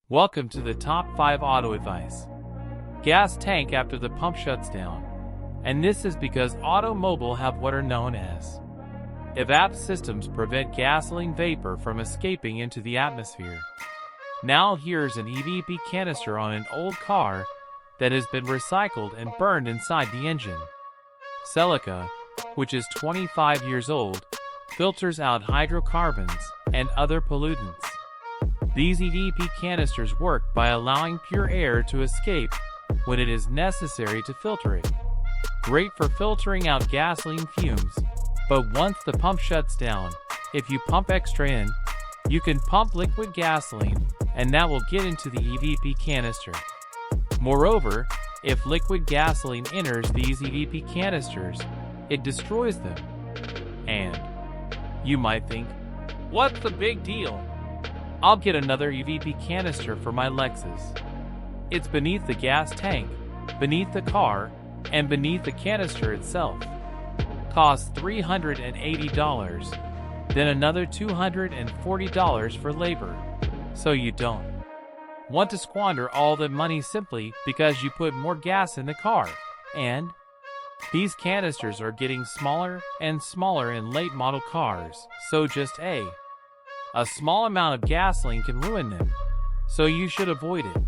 Welcome to the top 5 auto advice. Gas tank after the pump shuts down. And this is because automobile have what are known as evap systems prevent gasoline vapor from escaping into the atmosphere. Now here's an EVP canister on an old car that has been recycled and burned inside the engine. Celica, which is 25 years old, filters out hydrocarbons and other pollutants. These EVP canisters work by allowing pure air to escape when it is necessary to filter it. Great for filtering out gasoline fumes, but once the pump shuts down, if you pump extra in, you can pump liquid gasoline and that will get into the EVP canister. Moreover, if liquid gasoline enters these EVP canisters, it destroys them. And you might think, what's the big deal? I'll get another EVP canister for my Lexus. It's beneath the gas tank, beneath the car, and beneath the canister itself. Costs $380, then another $240 for labor. So you don't want to squander all the money simply because you put more gas in the car. And these canisters are getting smaller and smaller in late model cars, so just a small amount of gasoline can ruin them, so you should avoid it.